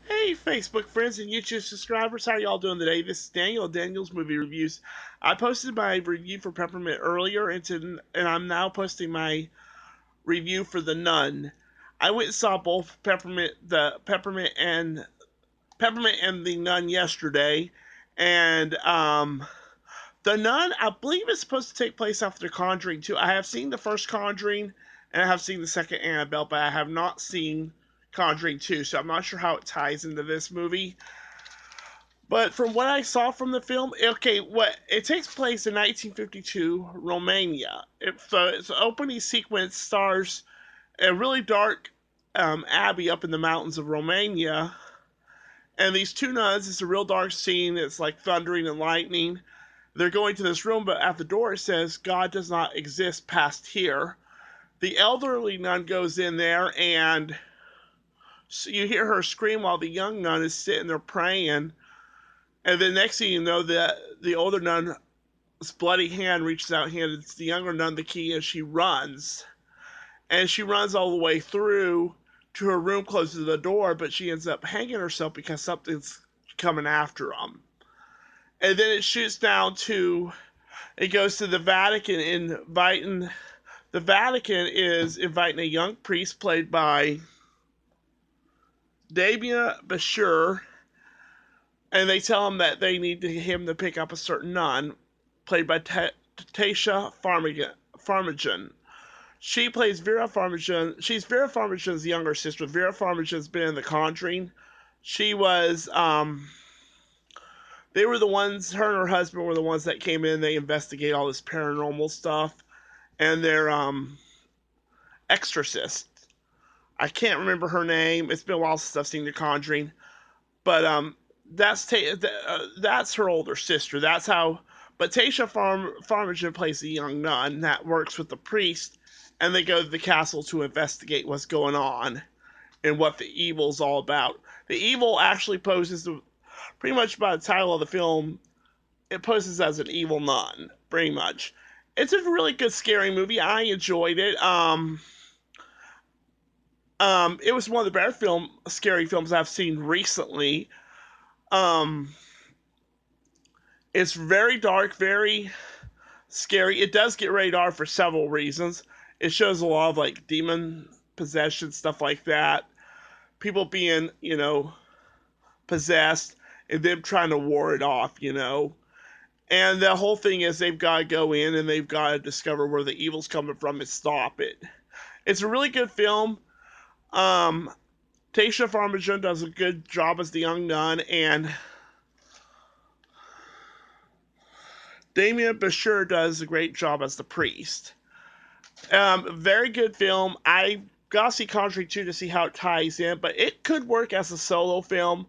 Hey, Facebook friends and YouTube subscribers, how y'all doing today? This is Daniel, Daniel's Movie Reviews. I posted my review for Peppermint earlier, and I'm now posting my review for The Nun. I went and saw both Peppermint and The Nun yesterday, and The Nun, I believe it's supposed to take place after Conjuring 2. I have seen the first Conjuring, and I have seen the second Annabelle, but I have not seen Conjuring 2, so I'm not sure how it ties into this movie. But from what I saw from the film, okay, what it takes place in 1952 Romania. Its opening sequence stars a really dark abbey up in the mountains of Romania, and these two nuns. It's a real dark scene. It's like thundering and lightning. They're going to this room, but at the door it says God does not exist past here. The elderly nun goes in there, and so you hear her scream while the young nun is sitting there praying. And then next thing you know, the older nun's bloody hand reaches out, hands the younger nun the key, and she runs. And she runs all the way through to her room, closes the door, but she ends up hanging herself because something's coming after them. And then it shoots down to, it goes to the Vatican, inviting, the Vatican is inviting a young priest played by Damien Bashir, and they tell him that they need him to pick up a certain nun, played by Tasha Farmigan. She plays Vera Farmigan. She's Vera Farmigan's younger sister. Vera Farmigan's been in The Conjuring. She was, they were the ones, her and her husband were the ones that came in. They investigate all this paranormal stuff, and they're, exorcist. I can't remember her name. It's been a while since I've seen The Conjuring, but that's her older sister. That's how. But Tasha Farmigan plays the young nun that works with the priest, and they go to the castle to investigate what's going on and what the evil's all about. The evil actually poses, pretty much by the title of the film, it poses as an evil nun, pretty much. It's a really good scary movie. I enjoyed it. It was one of the better scary films I've seen recently. Um, it's very dark, very scary. It does get rated R for several reasons. It shows a lot of like demon possession, stuff like that. People being, possessed and them trying to ward it off. And the whole thing is they've got to go in and they've got to discover where the evil's coming from and stop it. It's a really good film. Um, Tasha Farmigan does a good job as the young nun, and Damien Bashir does a great job as the priest. Very good film. I gotta see Conjuring 2 to see how it ties in, but it could work as a solo film.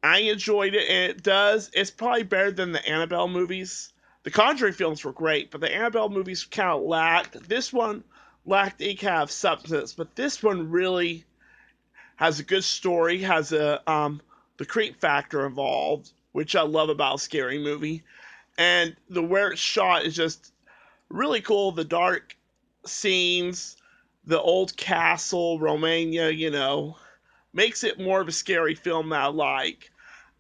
I enjoyed it, and it does. It's probably better than the Annabelle movies. The Conjuring films were great, but the Annabelle movies kind of lacked. This one lacked a kind of substance, but this one really has a good story, has the creep factor involved, which I love about a scary movie, and the where it's shot is just really cool. The dark scenes, the old castle, Romania, makes it more of a scary film that I like.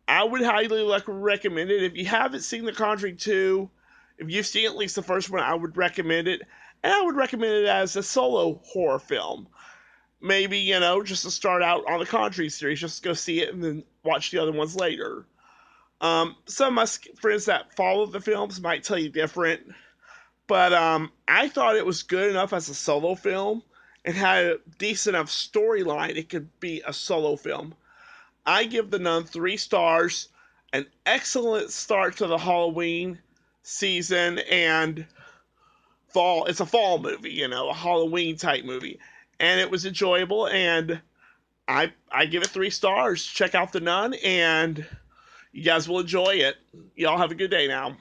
I would highly recommend it. If you haven't seen The Conjuring 2, if you've seen at least the first one, I would recommend it. And I would recommend it as a solo horror film. Maybe, just to start out on the Conjuring series, just go see it and then watch the other ones later. Some of my friends that follow the films might tell you different, but I thought it was good enough as a solo film. It had a decent enough storyline. It could be a solo film. I give The Nun 3 stars. An excellent start to the Halloween season and fall. It's a fall movie, a Halloween type movie, and it was enjoyable. And I give it 3 stars. Check out The Nun, and you guys will enjoy it. Y'all have a good day now.